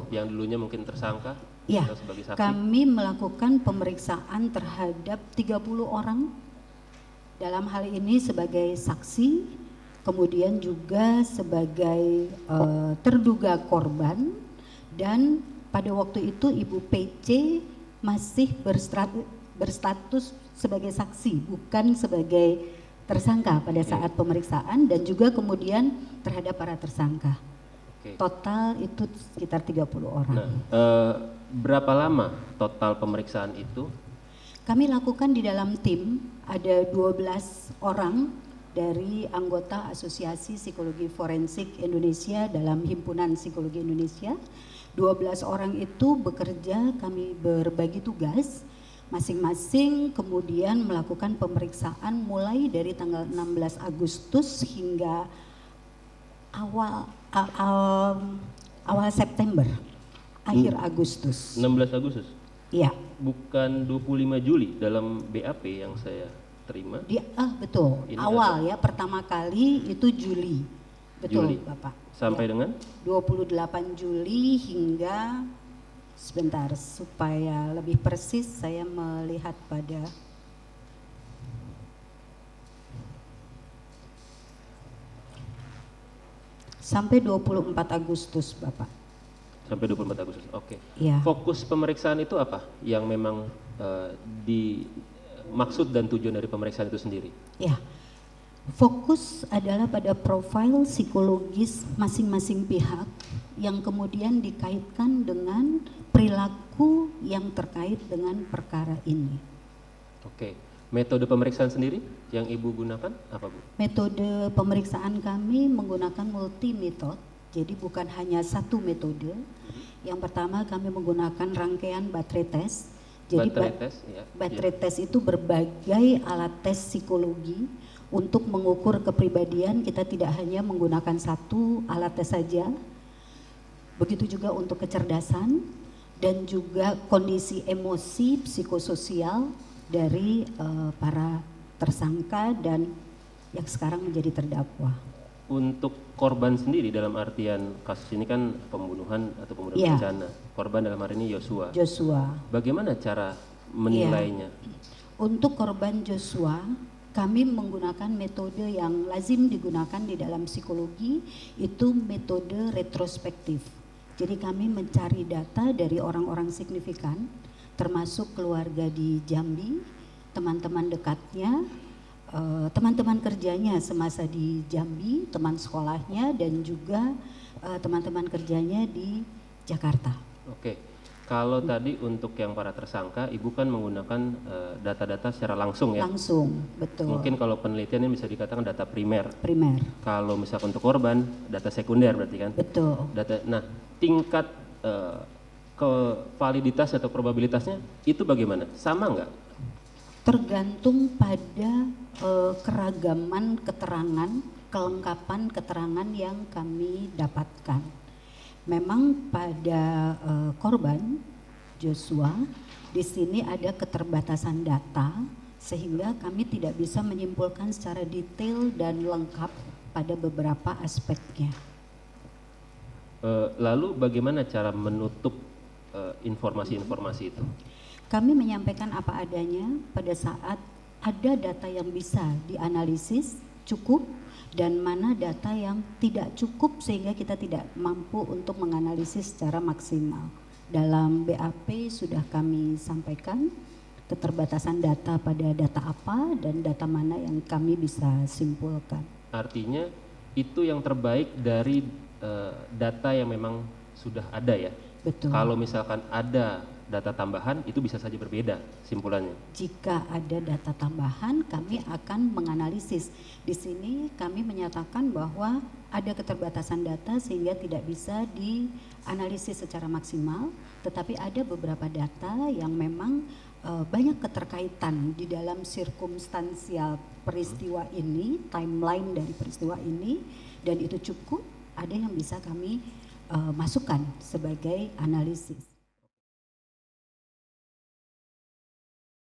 Betul. Yang dulunya mungkin tersangka Ya, atau sebagai saksi? kami melakukan pemeriksaan terhadap 30 orang dalam hal ini sebagai saksi, kemudian juga sebagai terduga korban, dan pada waktu itu Ibu PC masih berstatus sebagai saksi, bukan sebagai tersangka pada saat pemeriksaan, dan juga kemudian terhadap para tersangka. Total itu sekitar 30 orang. Nah, berapa lama total pemeriksaan itu? Kami lakukan di dalam tim, ada 12 orang dari anggota Asosiasi Psikologi Forensik Indonesia dalam Himpunan Psikologi Indonesia. 12 orang itu bekerja, kami berbagi tugas, masing-masing kemudian melakukan pemeriksaan mulai dari tanggal 16 Agustus hingga awal September, akhir Agustus. 16 Agustus? Iya. Bukan 25 Juli dalam BAP yang saya terima? Betul. Ini awal ya, pertama kali itu Juli. Betul, Juli. Bapak. Sampai ya. dengan? 28 Juli hingga, sebentar supaya lebih persis saya melihat pada sampai 24 Agustus, Bapak. Sampai 24 Agustus, oke. Ya. Fokus pemeriksaan itu apa yang memang maksud dan tujuan dari pemeriksaan itu sendiri? Ya, fokus adalah pada profil psikologis masing-masing pihak yang kemudian dikaitkan dengan perilaku yang terkait dengan perkara ini. Oke. Metode pemeriksaan sendiri yang Ibu gunakan apa, Bu? Metode pemeriksaan kami menggunakan multi metode, jadi bukan hanya satu metode. Yang pertama kami menggunakan rangkaian baterai tes. Jadi baterai tes itu berbagai alat tes psikologi untuk mengukur kepribadian. Kita tidak hanya menggunakan satu alat tes saja. Begitu juga untuk kecerdasan dan juga kondisi emosi psikososial dari para tersangka dan yang sekarang menjadi terdakwa. Untuk korban sendiri dalam artian kasus ini kan pembunuhan atau pembunuhan berencana. Korban dalam hari ini Joshua. Bagaimana cara menilainya? Untuk korban Joshua, kami menggunakan metode yang lazim digunakan di dalam psikologi, itu metode retrospektif. Jadi kami mencari data dari orang-orang signifikan, termasuk keluarga di Jambi, teman-teman dekatnya, teman-teman kerjanya semasa di Jambi, teman sekolahnya, dan juga teman-teman kerjanya di Jakarta. Oke, kalau tadi untuk yang para tersangka, Ibu kan menggunakan data-data secara langsung ya? Langsung, betul. Mungkin kalau penelitiannya bisa dikatakan data primer. Primer. Kalau misalkan untuk korban, data sekunder berarti kan? Betul. Nah, tingkat ke validitas atau probabilitasnya itu bagaimana? Sama nggak? Tergantung pada keragaman keterangan, kelengkapan keterangan yang kami dapatkan. Memang pada korban Joshua di sini ada keterbatasan data sehingga kami tidak bisa menyimpulkan secara detail dan lengkap pada beberapa aspeknya. Lalu bagaimana cara menutup informasi-informasi itu? Kami menyampaikan apa adanya pada saat ada data yang bisa dianalisis cukup dan mana data yang tidak cukup sehingga kita tidak mampu untuk menganalisis secara maksimal. Dalam BAP sudah kami sampaikan keterbatasan data pada data apa dan data mana yang kami bisa simpulkan. Artinya itu yang terbaik dari data yang memang sudah ada ya? Betul. Kalau misalkan ada data tambahan itu bisa saja berbeda simpulannya. Jika ada data tambahan kami akan menganalisis. Di sini kami menyatakan bahwa ada keterbatasan data sehingga tidak bisa dianalisis secara maksimal, tetapi ada beberapa data yang memang banyak keterkaitan di dalam sirkumstansial peristiwa ini, timeline dari peristiwa ini, dan itu cukup, ada yang bisa kami masukkan sebagai analisis.